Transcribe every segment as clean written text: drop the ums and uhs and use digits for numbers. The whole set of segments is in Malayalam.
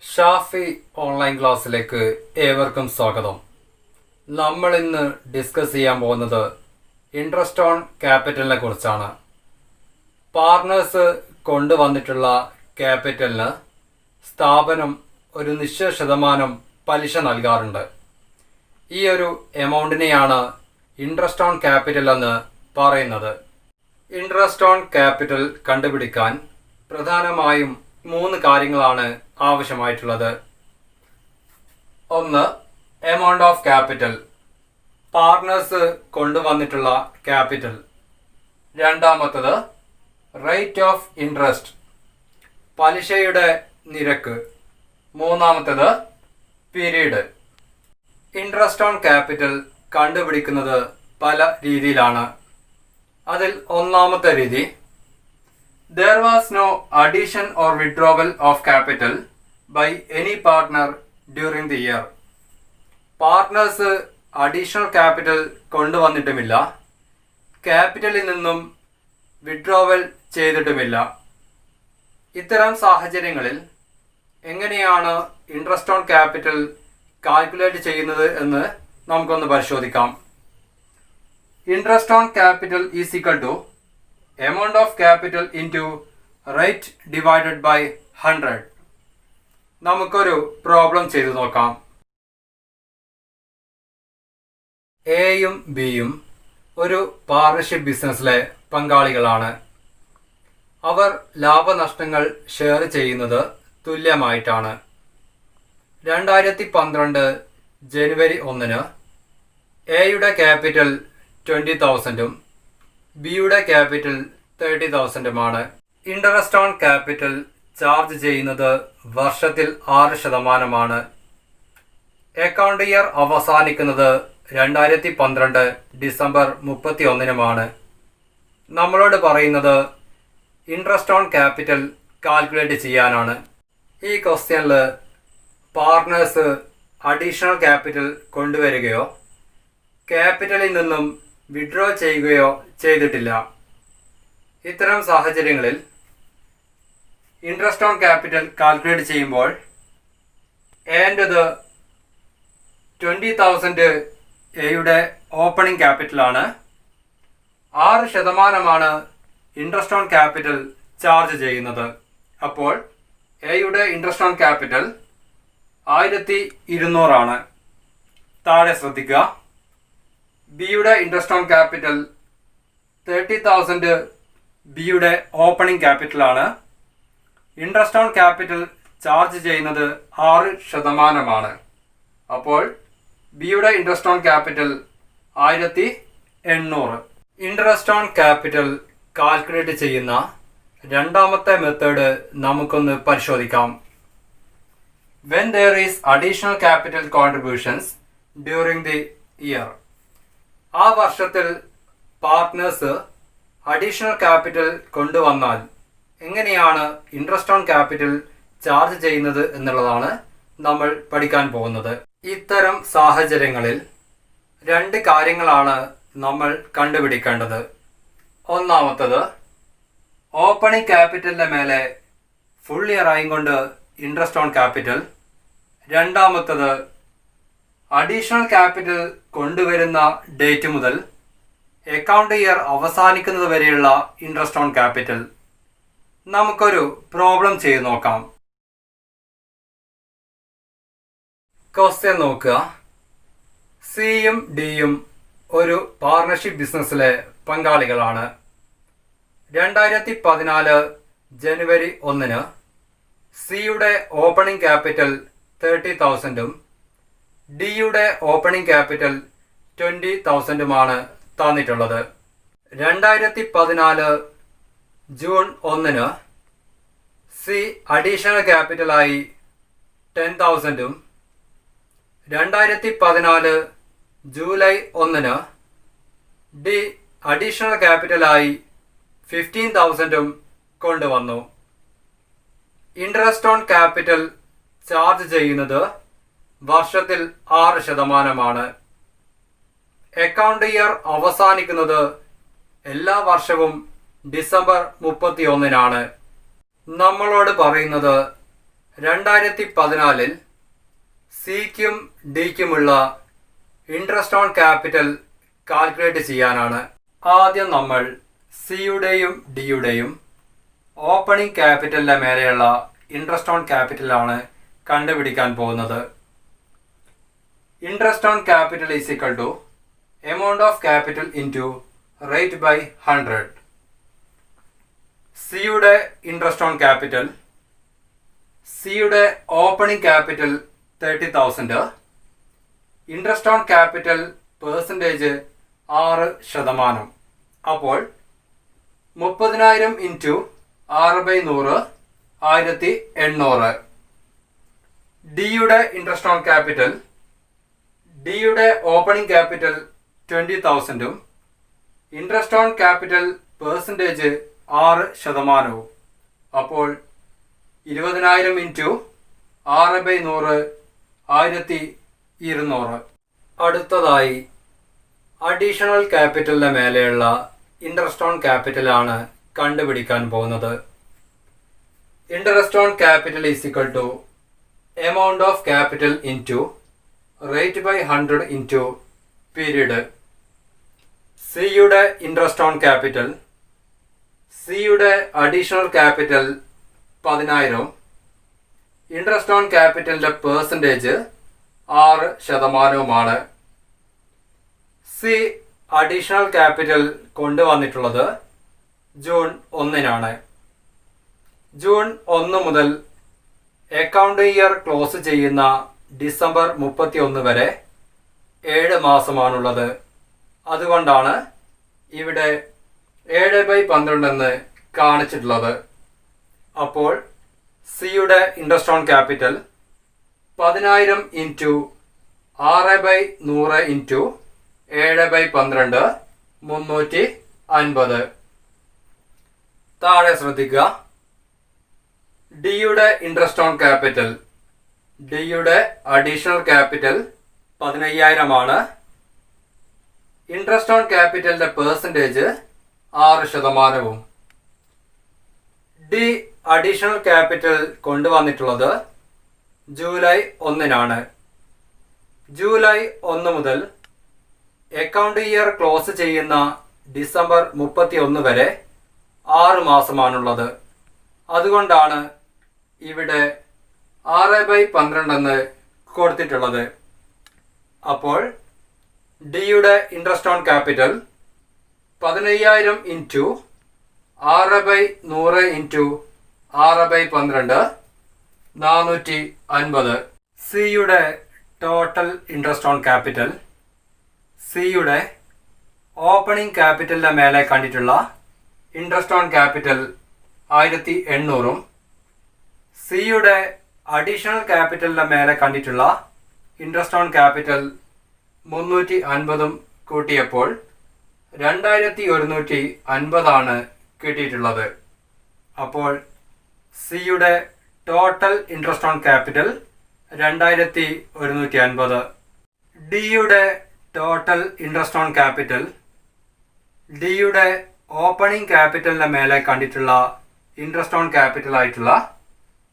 ഷാഫി ഓൺലൈൻ ക്ലാസ്സിലേക്ക് ഏവർക്കും സ്വാഗതം. നമ്മൾ ഇന്ന് ഡിസ്കസ് ചെയ്യാൻ പോകുന്നത് ഇൻട്രസ്റ്റ് ഓൺ ക്യാപിറ്റലിനെ കുറിച്ചാണ്. പാർട്ട്നേഴ്സ് കൊണ്ടുവന്നിട്ടുള്ള ക്യാപിറ്റലിന് സ്ഥാപനം ഒരു നിശ്ചിത ശതമാനം പലിശ നൽകാറുണ്ട്. ഈ ഒരു എമൗണ്ടിനെയാണ് ഇൻട്രസ്റ്റ് ഓൺ ക്യാപിറ്റൽ എന്ന് പറയുന്നത്. ഇൻട്രസ്റ്റ് ഓൺ ക്യാപിറ്റൽ കണ്ടുപിടിക്കാൻ പ്രധാനമായും 3 കാര്യങ്ങളാണ് ആവശ്യമായിട്ടുള്ളത്. ഒന്ന്, എമൗണ്ട് ഓഫ് ക്യാപിറ്റൽ, പാർട്ട്നേഴ്സ് കൊണ്ടുവന്നിട്ടുള്ള ക്യാപിറ്റൽ. രണ്ടാമത്തത് റേറ്റ് ഓഫ് ഇൻട്രസ്റ്റ്, പലിശയുടെ നിരക്ക്. മൂന്നാമത്തത് പീരീഡ്. ഇൻട്രസ്റ്റ് ഓൺ ക്യാപിറ്റൽ കണ്ടുപിടിക്കുന്നത് പല രീതിയിലാണ്. അതിൽ ഒന്നാമത്തെ രീതി, there was no addition or withdrawal of capital by any partner during the year. Partners additional capital കൊണ്ടുവന്നിട്ടുമില്ല, ക്യാപിറ്റലിൽ നിന്നും വിഡ്രോവൽ ചെയ്തിട്ടുമില്ല. ഇത്തരം സാഹചര്യങ്ങളിൽ എങ്ങനെയാണ് ഇൻട്രസ്റ്റ് ഓൺ ക്യാപിറ്റൽ കാൽക്കുലേറ്റ് ചെയ്യുന്നത് എന്ന് നമുക്കൊന്ന് പരിശോധിക്കാം. Interest on capital is equal to amount of capital into rate divided by 100. നമുക്കൊരു പ്രോബ്ലം ചെയ്തു നോക്കാം. എയും ബിയും ഒരു പാർട്ണർഷിപ്പ് ബിസിനസ്സിലെ പങ്കാളികളാണ്. അവർ ലാഭനഷ്ടങ്ങൾ ഷെയർ ചെയ്യുന്നത് തുല്യമായിട്ടാണ്. 2012 ജനുവരി 1 എയുടെ ക്യാപിറ്റൽ 20,000ഉം ബിയുടെ ക്യാപിറ്റൽ 30,000ഉമാണ്. ഇൻട്രസ്റ്റ് ഓൺ ക്യാപിറ്റൽ ചാർജ് ചെയ്യുന്നത് വർഷത്തിൽ 6%. അക്കൗണ്ട് ഇയർ അവസാനിക്കുന്നത് 2012 ഡിസംബർ 31 നമ്മളോട് പറയുന്നത് ഇൻട്രസ്റ്റ് ഓൺ ക്യാപിറ്റൽ കാൽക്കുലേറ്റ് ചെയ്യാനാണ്. ഈ ക്വസ്റ്റ്യനിൽ പാർട്ട്നേഴ്സ് അഡീഷണൽ ക്യാപിറ്റൽ കൊണ്ടുവരികയോ ക്യാപിറ്റലിൽ നിന്നും വിഡ്രോ ചെയ്യുകയോ ചെയ്തിട്ടില്ല. ഇത്തരം സാഹചര്യങ്ങളിൽ ഇൻട്രസ്റ്റ് ഓൺ ക്യാപിറ്റൽ കാൽക്കുലേറ്റ് ചെയ്യുമ്പോൾ ഏൻ്റത് 20,000 എയുടെ ഓപ്പണിംഗ് ക്യാപിറ്റലാണ്. 6% ഇൻട്രസ്റ്റ് ഓൺ ക്യാപിറ്റൽ ചാർജ് ചെയ്യുന്നത്. അപ്പോൾ എയുടെ ഇൻട്രസ്റ്റ് ഓൺ ക്യാപിറ്റൽ 1200. താഴെ ശ്രദ്ധിക്കുക, ബിയുടെ ഇൻട്രസ്റ്റ് ഓൺ ക്യാപിറ്റൽ 30,000 ബിയുടെ ഓപ്പണിംഗ് ക്യാപിറ്റലാണ്. ഇൻട്രസ്റ്റ് ഓൺ ക്യാപിറ്റൽ ചാർജ് ചെയ്യുന്നത് 6%. അപ്പോൾ ബിയുടെ interest on capital 1800. Interest on capital calculate ചെയ്യുന്ന രണ്ടാമത്തെ മെത്തേഡ് നമുക്കൊന്ന് പരിശോധിക്കാം. When there is additional capital contributions during the year, ആ വർഷത്തിൽ പാർട്ട്നേഴ്സ് അഡീഷണൽ ക്യാപിറ്റൽ കൊണ്ടുവന്നാൽ എങ്ങനെയാണ് ഇൻട്രസ്റ്റ് ഓൺ ക്യാപിറ്റൽ ചാർജ് ചെയ്യുന്നത് എന്നുള്ളതാണ് നമ്മൾ പഠിക്കാൻ പോകുന്നത്. ഇത്തരം സാഹചര്യങ്ങളിൽ 2 കാര്യങ്ങളാണ് നമ്മൾ കണ്ടുപിടിക്കേണ്ടത്. ഒന്നാമത്തത്, ഓപ്പണിംഗ് ക്യാപിറ്റലിന്റെ മേലെ ഫുൾ ഇയർ ആയിക്കൊണ്ട് ഇൻട്രസ്റ്റ് ഓൺ ക്യാപിറ്റൽ. രണ്ടാമത്തത്, അഡീഷണൽ ക്യാപിറ്റൽ കൊണ്ടുവരുന്ന ഡേറ്റ് മുതൽ അക്കൗണ്ട് ഇയർ അവസാനിക്കുന്നത് വരെയുള്ള ഇൻട്രസ്റ്റ് ഓൺ ക്യാപിറ്റൽ. നമുക്കൊരു പ്രോബ്ലം ചെയ്ത് നോക്കാം. ക്വസ്റ്റ്യൻ നോക്കുക. സിയും ഡിയും ഒരു പാർട്ണർഷിപ്പ് ബിസിനസ്സിലെ പങ്കാളികളാണ്. 2014 ജനുവരി 1 സിയുടെ ഓപ്പണിംഗ് ക്യാപിറ്റൽ 30,000ഉം ഡിയുടെ ഓപ്പണിംഗ് ക്യാപിറ്റൽ 20,000ഉമാണ് തന്നിട്ടുള്ളത്. 2014 ജൂൺ 1 സി അഡീഷണൽ ക്യാപിറ്റലായി 10,000ഉം 2014 ജൂലൈ 1 ഡി അഡീഷണൽ ക്യാപിറ്റലായി 15,000ഉം കൊണ്ടുവന്നു. ഇൻട്രസ്റ്റ് ഓൺ ക്യാപിറ്റൽ ചാർജ് ചെയ്യുന്നത് വർഷത്തിൽ 6%. അക്കൗണ്ട് ഇയർ അവസാനിക്കുന്നത് എല്ലാ വർഷവും ഡിസംബർ 31 നമ്മളോട് പറയുന്നത് 2014 സിക്കും ഡിക്കുമുള്ള ഇൻട്രസ്റ്റ് ഓൺ ക്യാപിറ്റൽ കാൽക്കുലേറ്റ് ചെയ്യാനാണ്. ആദ്യം നമ്മൾ സിയുടെയും ഡിയുടെയും ഓപ്പണിംഗ് ക്യാപിറ്റലിൻ്റെ മേലെയുള്ള ഇൻട്രസ്റ്റ് ഓൺ ക്യാപിറ്റലാണ് കണ്ടുപിടിക്കാൻ പോകുന്നത്. Interest on capital is equal to amount of capital into rate by 100. സിയുടെ ഇൻട്രസ്റ്റ് ഓൺ ക്യാപിറ്റൽ, സിയുടെ opening capital 30,000, interest on capital percentage 6%. അപ്പോൾ 30,000 ഇൻറ്റു 6/100 1800. ഡിയുടെ ഇൻട്രസ്റ്റ് ഓൺ ക്യാപിറ്റൽ, ഡിയുടെ ഓപ്പണിംഗ് ക്യാപിറ്റൽ 20,000ഉം ഇൻട്രസ്റ്റ് ഓൺ ക്യാപിറ്റൽ പെർസെൻറ്റേജ് 6%. അപ്പോൾ 20,000 ഇൻറ്റു 6/100 1200. അടുത്തതായി അഡീഷണൽ ക്യാപിറ്റലിൻ്റെ മേലെയുള്ള ഇൻട്രസ്റ്റ് ഓൺ ക്യാപിറ്റലാണ് കണ്ടുപിടിക്കാൻ പോകുന്നത്. Interest on capital is equal to amount of capital into rate by 100 into period. സിയുടെ ഇൻട്രസ്റ്റ് ഓൺ ക്യാപിറ്റൽ, സിയുടെ അഡീഷണൽ ക്യാപിറ്റൽ 10,000, ഇൻട്രസ്റ്റ് ഓൺ ക്യാപിറ്റലിൻ്റെ പെർസെൻറ്റേജ് 6%. സി അഡീഷണൽ ക്യാപിറ്റൽ കൊണ്ടുവന്നിട്ടുള്ളത് ജൂൺ 1 ജൂൺ 1 മുതൽ അക്കൗണ്ട് ഇയർ ക്ലോസ് ചെയ്യുന്ന ഡിസംബർ 31 വരെ 7 മാസമാണുള്ളത്. അതുകൊണ്ടാണ് ഇവിടെ 7/12 എന്ന് കാണിച്ചിട്ടുള്ളത്. അപ്പോൾ സിയുടെ interest on capital 10,000 into 6/100 into 7/12 350. താഴെ ശ്രദ്ധിക്കുക. ഡിയുടെ ഇൻട്രസ്റ്റ് ഓൺ ക്യാപിറ്റൽ, ഡിയുടെ അഡീഷണൽ ക്യാപിറ്റൽ 15,000 ഇൻട്രസ്റ്റ് ഓൺ ക്യാപിറ്റലിന്റെ പെർസെൻറ്റേജ് 6%. ഡി അഡീഷണൽ ക്യാപിറ്റൽ കൊണ്ടുവന്നിട്ടുള്ളത് ജൂലൈ 1 ജൂലൈ 1 മുതൽ അക്കൗണ്ട് ഇയർ ക്ലോസ് ചെയ്യുന്ന ഡിസംബർ 31 വരെ 6 മാസമാണുള്ളത്. അതുകൊണ്ടാണ് ഇവിടെ 6/12 എന്ന് കൊടുത്തിട്ടുള്ളത്. അപ്പോൾ ഡിയുടെ interest on capital 15,000 into 6/100 into 6/12 450. സിയുടെ ടോട്ടൽ ഇൻട്രസ്റ്റ് ഓൺ ക്യാപിറ്റൽ, സിയുടെ ഓപ്പണിംഗ് ക്യാപിറ്റലിൻ്റെ മേലെ കണ്ടിട്ടുള്ള ഇൻട്രസ്റ്റ് ഓൺ ക്യാപിറ്റൽ 1,800ഉം സിയുടെ അഡീഷണൽ ക്യാപിറ്റലിൻ്റെ മേലെ കണ്ടിട്ടുള്ള ഇൻട്രസ്റ്റ് ഓൺ ക്യാപിറ്റൽ 350ഉം കൂട്ടിയപ്പോൾ 2,150 കിട്ടിയിട്ടുള്ളത്. അപ്പോൾ സിയുടെ ടോട്ടൽ ഇൻട്രസ്റ്റ് ഓൺ ക്യാപിറ്റൽ 2,150. ഡിയുടെ ടോട്ടൽ ഇൻട്രസ്റ്റ് ഓൺ ക്യാപിറ്റൽ, ഡിയുടെ ഓപ്പണിംഗ് ക്യാപിറ്റലിൻ്റെ മേലെ കണ്ടിട്ടുള്ള ഇൻട്രസ്റ്റ് ഓൺ ക്യാപിറ്റൽ ആയിട്ടുള്ള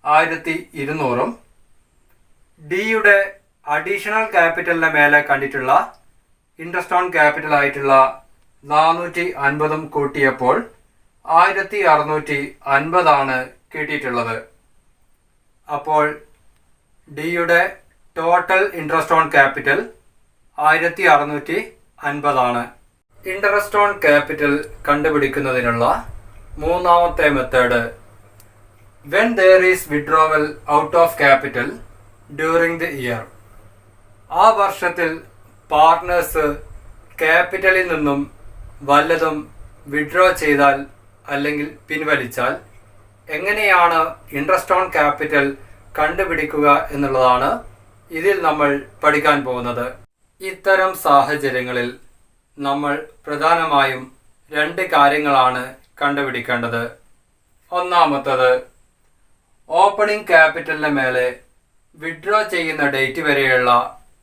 1,200ഉം ഡിയുടെ അഡീഷണൽ ക്യാപിറ്റലിൻ്റെ മേലെ കണ്ടിട്ടുള്ള ഇൻട്രസ്റ്റ് ഓൺ ക്യാപിറ്റൽ ആയിട്ടുള്ള 450ഉം കൂട്ടിയപ്പോൾ 1,650 കിട്ടിയിട്ടുള്ളത്. അപ്പോൾ ഡിയുടെ total interest on capital 1,650. Interest on capital കണ്ടുപിടിക്കുന്നതിനുള്ള മൂന്നാമത്തെ method, when there is withdrawal out of capital during the year. ആ വർഷത്തിൽ പാർട്ട്നേഴ്സ് ക്യാപിറ്റലിൽ നിന്നും വല്ലതും വിഡ്രോ ചെയ്താൽ അല്ലെങ്കിൽ പിൻവലിച്ചാൽ എങ്ങനെയാണ് ഇൻട്രസ്റ്റ് ഓൺ ക്യാപിറ്റൽ കണ്ടുപിടിക്കുക എന്നുള്ളതാണ് ഇതിൽ നമ്മൾ പഠിക്കാൻ പോകുന്നത്. ഇത്തരം സാഹചര്യങ്ങളിൽ നമ്മൾ പ്രധാനമായും 2 കാര്യങ്ങളാണ് കണ്ടുപിടിക്കേണ്ടത്. ഒന്നാമത്തത് ഓപ്പണിംഗ് ക്യാപിറ്റലിന് മേലെ വിഡ്രോ ചെയ്യുന്ന ഡേറ്റ് വരെയുള്ള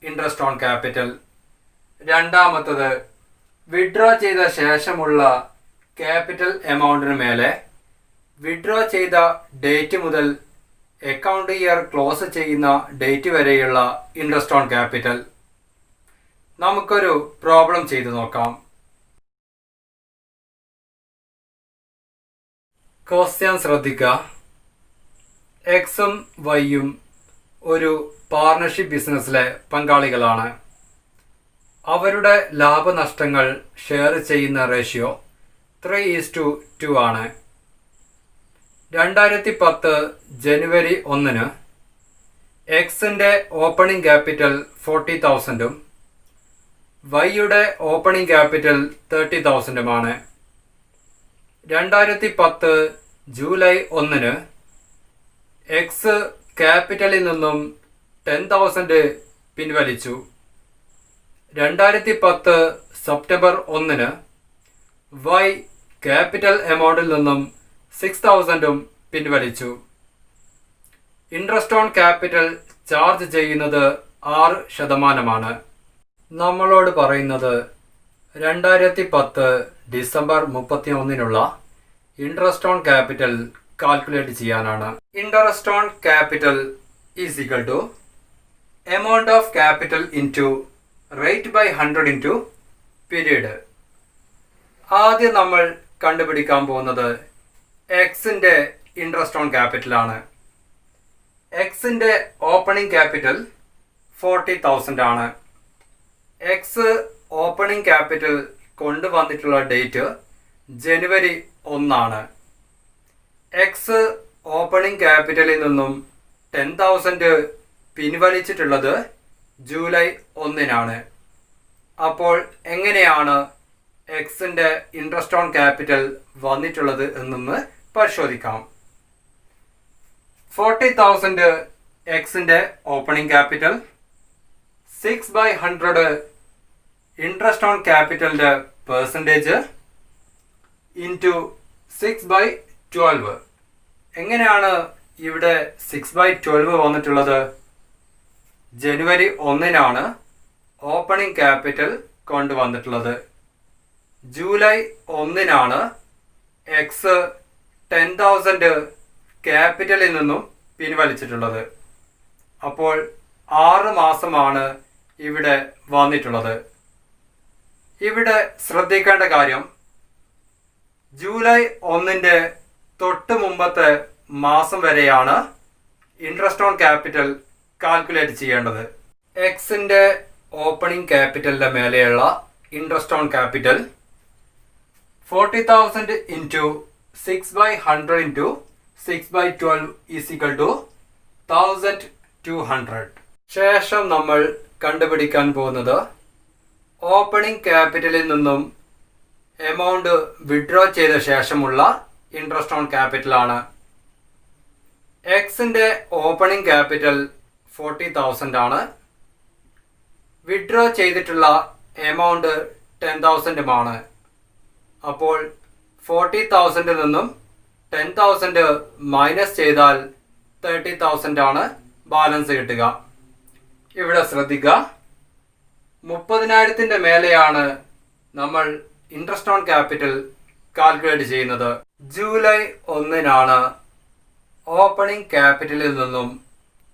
ഇൻട്രസ്റ്റ് ഓൺ ക്യാപിറ്റൽ. രണ്ടാമത്തത് വിഡ്രോ ചെയ്ത ശേഷമുള്ള ക്യാപിറ്റൽ എമൗണ്ടിന് മേലെ വിഡ്രോ ചെയ്ത ഡേറ്റ് മുതൽ അക്കൗണ്ട് ഇയർ ക്ലോസ് ചെയ്യുന്ന ഡേറ്റ് വരെയുള്ള ഇൻട്രസ്റ്റ് ഓൺ ക്യാപിറ്റൽ. നമുക്കൊരു പ്രോബ്ലം ചെയ്തു നോക്കാം. ക്വസ്റ്റ്യൻ ശ്രദ്ധിക്കുക. എക്സും വൈയും ഒരു പാർട്ണർഷിപ്പ് ബിസിനസ്സിലെ പങ്കാളികളാണ്. അവരുടെ ലാഭനഷ്ടങ്ങൾ ഷെയർ ചെയ്യുന്ന റേഷ്യോ 3:2 ആണ്. 2010 ജനുവരി 1 എക്സിൻ്റെ ഓപ്പണിംഗ് ക്യാപിറ്റൽ 40,000 വൈയുടെ ഓപ്പണിംഗ് ക്യാപിറ്റൽ 30,000 2010 ജൂലൈ 1 എക്സ് ക്യാപിറ്റലിൽ നിന്നും 10,000 പിൻവലിച്ചു. 2010 സെപ്റ്റംബർ 1 വൈ ക്യാപിറ്റൽ എമൗണ്ടിൽ നിന്നും 6,000 പിൻവലിച്ചു. ഇൻട്രസ്റ്റ് ഓൺ ക്യാപിറ്റൽ ചാർജ് ചെയ്യുന്നത് 6%. നമ്മളോട് പറയുന്നത് 2010 December 31 interest on capital calculate ചെയ്യാനാണ്. Interest on capital is equal to amount of capital into rate by 100 into period. ആദ്യം നമ്മൾ കണ്ടുപിടിക്കാൻ പോകുന്നത് എക്സിൻ്റെ ഇൻട്രസ്റ്റ് ഓൺ ക്യാപിറ്റലാണ്. എക്സിൻ്റെ ഓപ്പണിംഗ് ക്യാപിറ്റൽ 40,000 ആണ്. എക്സ് ഓപ്പണിംഗ് ക്യാപിറ്റൽ കൊണ്ടുവന്നിട്ടുള്ള ഡേറ്റ് ജനുവരി 1 എക്സ് ഓപ്പണിംഗ് ക്യാപിറ്റലിൽ നിന്നും 10,000 പിൻവലിച്ചിട്ടുള്ളത് ജൂലൈ 1 അപ്പോൾ എങ്ങനെയാണ് എക്സിൻ്റെ ഇൻട്രസ്റ്റ് ഓൺ ക്യാപിറ്റൽ വന്നിട്ടുള്ളത് എന്നൊന്ന് പരിശോധിക്കാം. 40,000 എക്സിൻ്റെ ഓപ്പണിംഗ് ക്യാപിറ്റൽ, 6/100 ഇൻട്രസ്റ്റ് ഓൺ ക്യാപിറ്റലിൻ്റെ പെർസെൻറ്റേജ് ഇൻറ്റു 6/12. എങ്ങനെയാണ് ഇവിടെ 6/12 വന്നിട്ടുള്ളത്? ജനുവരി 1 ഓപ്പണിംഗ് ക്യാപിറ്റൽ കൊണ്ടുവന്നിട്ടുള്ളത്. ജൂലൈ 1 എക്സ് 10,000 ക്യാപിറ്റലിൽ നിന്നും പിൻവലിച്ചിട്ടുള്ളത്. അപ്പോൾ 6 മാസമാണ് ഇവിടെ വന്നിട്ടുള്ളത്. ഇവിടെ ശ്രദ്ധിക്കേണ്ട കാര്യം, ജൂലൈ 1 തൊട്ട് മുമ്പത്തെ മാസം വരെയാണ് ഇൻട്രസ്റ്റ് ഓൺ ക്യാപിറ്റൽ കാൽക്കുലേറ്റ് ചെയ്യേണ്ടത്. എക്സിൻ്റെ ഓപ്പണിംഗ് ക്യാപിറ്റലിൻ്റെ മേലെയുള്ള interest on capital 40,000 into 6/100 into 6/12 is equal to 1,200. ശേഷം നമ്മൾ കണ്ടുപിടിക്കാൻ പോകുന്നത് ഓപ്പണിംഗ് ക്യാപിറ്റലിൽ നിന്നും എമൗണ്ട് വിഡ്രോ ചെയ്ത ശേഷമുള്ള ഇൻട്രസ്റ്റ് ഓൺ ക്യാപിറ്റലാണ്. എക്സിൻ്റെ ഓപ്പണിംഗ് ക്യാപിറ്റൽ 40,000 ആണ്. വിഡ്രോ ചെയ്തിട്ടുള്ള എമൗണ്ട് 10,000 ആണ്. അപ്പോൾ 40,000 നിന്നും 10,000 മൈനസ് ചെയ്താൽ 30,000 ആണ് ബാലൻസ് കിട്ടുക. ഇവിടെ ശ്രദ്ധിക്കുക, 30,000 മേലെയാണ് നമ്മൾ ഇൻട്രസ്റ്റ് ഓൺ ക്യാപിറ്റൽ കാൽക്കുലേറ്റ് ചെയ്യുന്നത്. ജൂലൈ 1 ഓപ്പണിംഗ് ക്യാപിറ്റലിൽ നിന്നും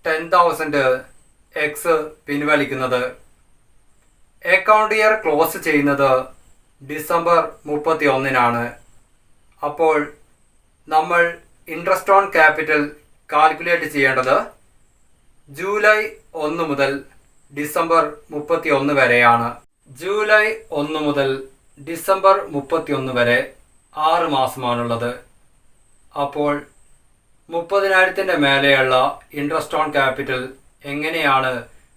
10,000 എക്സ് പിൻവലിക്കുന്നത്. അക്കൗണ്ട് ഇയർ ക്ലോസ് ചെയ്യുന്നത് ഡിസംബർ 31 അപ്പോൾ നമ്മൾ ഇൻട്രസ്റ്റ് ഓൺ ക്യാപിറ്റൽ കാൽക്കുലേറ്റ് ചെയ്യേണ്ടത് ജൂലൈ 1 മുതൽ ഡിസംബർ 31 വരെയാണ്. ജൂലൈ 1 മുതൽ ഡിസംബർ 31 വരെ 6 മാസമാണുള്ളത്. അപ്പോൾ 30,000 മേലെയുള്ള ഇൻട്രസ്റ്റ് ഓൺ ക്യാപിറ്റൽ എങ്ങനെയാണ്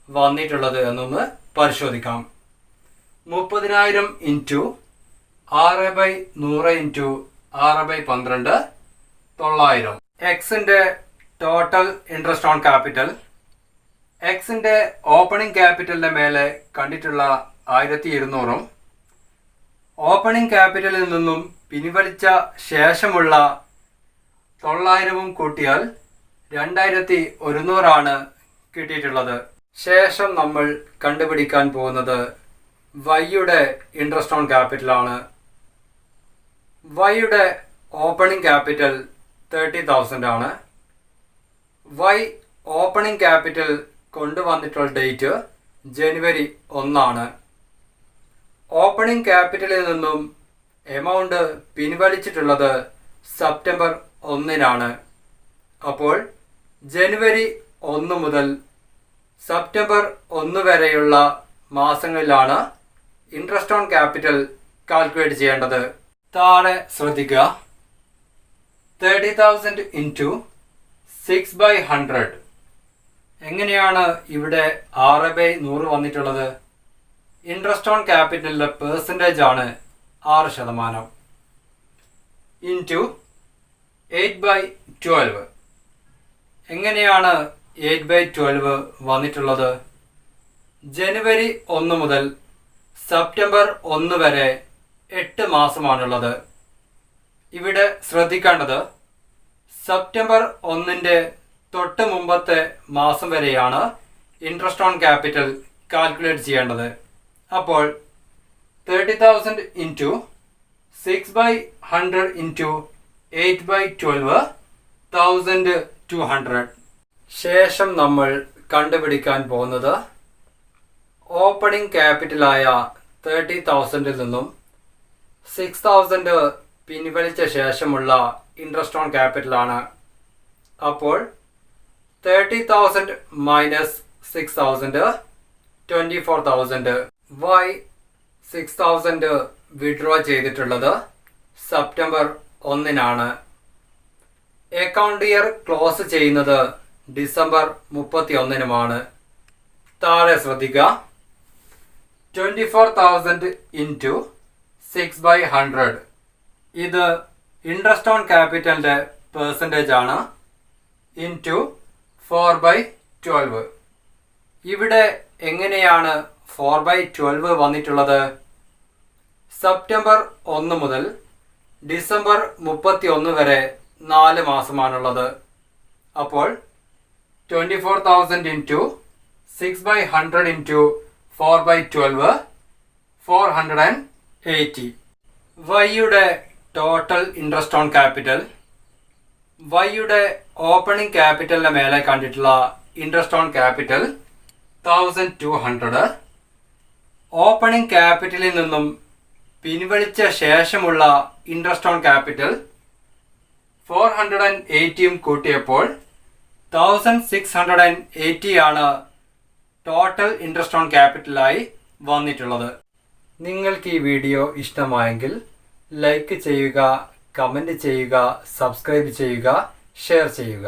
വന്നിട്ടുള്ളത് എന്നൊന്ന് പരിശോധിക്കാം. 30,000 ഇൻറ്റു 6/100 ഇൻറ്റു 6/12 900. എക്സിൻ്റെ ടോട്ടൽ ഇൻട്രസ്റ്റ് ഓൺ ക്യാപിറ്റൽ എക്സിൻ്റെ ഓപ്പണിംഗ് ക്യാപിറ്റലിൻ്റെ മേലെ കണ്ടിട്ടുള്ള 1,200 ഓപ്പണിംഗ് ക്യാപിറ്റലിൽ നിന്നും പിൻവലിച്ച ശേഷമുള്ള 900 കൂട്ടിയാൽ 2,100 കിട്ടിയിട്ടുള്ളത്. ശേഷം നമ്മൾ കണ്ടുപിടിക്കാൻ പോകുന്നത് വൈയുടെ ഇൻട്രസ്റ്റ് ഓൺ ക്യാപിറ്റലാണ്. വൈയുടെ ഓപ്പണിംഗ് ക്യാപിറ്റൽ 30,000 ആണ്. വൈ ഓപ്പണിംഗ് ക്യാപിറ്റൽ കൊണ്ടുവന്നിട്ടുള്ള ഡേറ്റ് ജനുവരി 1 ഓപ്പണിംഗ് ക്യാപിറ്റലിൽ നിന്നും എമൗണ്ട് പിൻവലിച്ചിട്ടുള്ളത് സെപ്റ്റംബർ 1 അപ്പോൾ ജനുവരി 1 മുതൽ സെപ്റ്റംബർ 1 വരെയുള്ള മാസങ്ങളിലാണ് ഇൻട്രസ്റ്റ് ഓൺ ക്യാപിറ്റൽ കാൽക്കുലേറ്റ് ചെയ്യേണ്ടത്. താഴെ ശ്രദ്ധിക്കുക. 30,000 ഇൻറ്റു 6/100. എങ്ങനെയാണ് ഇവിടെ 6/100 വന്നിട്ടുള്ളത്? ഇൻട്രസ്റ്റ് ഓൺ ക്യാപിറ്റലിൻ്റെ പെർസെൻറ്റേജ് ആണ് 6%. ഇൻറ്റു 8/12. എങ്ങനെയാണ് 8/12 വന്നിട്ടുള്ളത്? ജനുവരി 1 മുതൽ സെപ്റ്റംബർ 1 വരെ 8 മാസമാണുള്ളത്. ഇവിടെ ശ്രദ്ധിക്കേണ്ടത് സെപ്റ്റംബർ 1 തൊട്ട് മുമ്പത്തെ മാസം വരെയാണ് ഇൻട്രസ്റ്റ് ഓൺ ക്യാപിറ്റൽ കാൽക്കുലേറ്റ് ചെയ്യേണ്ടത്. അപ്പോൾ 30,000 ഇൻറ്റു 6/100 ഇൻറ്റു 8/12 1200. ശേഷം നമ്മൾ കണ്ടുപിടിക്കാൻ പോകുന്നത് ഓപ്പണിംഗ് ക്യാപിറ്റലായ 30,000 നിന്നും 6,000 പിൻവലിച്ച ശേഷമുള്ള ഇൻട്രസ്റ്റ് ഓൺ ക്യാപിറ്റലാണ്. അപ്പോൾ 30,000 മൈനസ് 6,000 24,000. വൈ 6,000 വിഡ്രോ ചെയ്തിട്ടുള്ളത് സെപ്റ്റംബർ 1 അക്കൗണ്ട് ഇയർ ക്ലോസ് ചെയ്യുന്നത് ഡിസംബർ 31 താഴെ ശ്രദ്ധിക്കുക. 24,000 ഇൻറ്റു 6/100. ഇത് ഇൻട്രസ്റ്റ് ഓൺ ക്യാപിറ്റലിൻ്റെ പെർസെൻറ്റേജ് ആണ്. ഇൻറ്റു 4/12. ഇവിടെ എങ്ങനെയാണ് 4/12 വന്നിട്ടുള്ളത്? സെപ്റ്റംബർ 1 മുതൽ ഡിസംബർ 31 വരെ 4 മാസമാണുള്ളത്. അപ്പോൾ 24,000 ഇൻറ്റു 6/100 ഇൻറ്റു 4/12 480. വൈയുടെ ടോട്ടൽ ഇൻട്രസ്റ്റ് ഓൺ ക്യാപിറ്റൽ വൈയുടെ ഓപ്പണിംഗ് ക്യാപിറ്റലിന് മേലെ കണ്ടിട്ടുള്ള ഇൻട്രസ്റ്റ് ഓൺ ക്യാപിറ്റൽ 1,200. ഓപ്പണിംഗ് ക്യാപിറ്റലിൽ നിന്നും പിൻവലിച്ച ശേഷമുള്ള ഇൻട്രസ്റ്റ് ഓൺ ക്യാപിറ്റൽ 480 കൂട്ടിയപ്പോൾ 1,680 ആണ് ടോട്ടൽ ഇൻട്രസ്റ്റ് ഓൺ ക്യാപിറ്റലായി വന്നിട്ടുള്ളത്. നിങ്ങൾക്ക് ഈ വീഡിയോ ഇഷ്ടമായെങ്കിൽ ലൈക്ക് ചെയ്യുക, കമൻറ്റ് ചെയ്യുക, സബ്സ്ക്രൈബ് ചെയ്യുക, ഷെയർ ചെയ്യുക.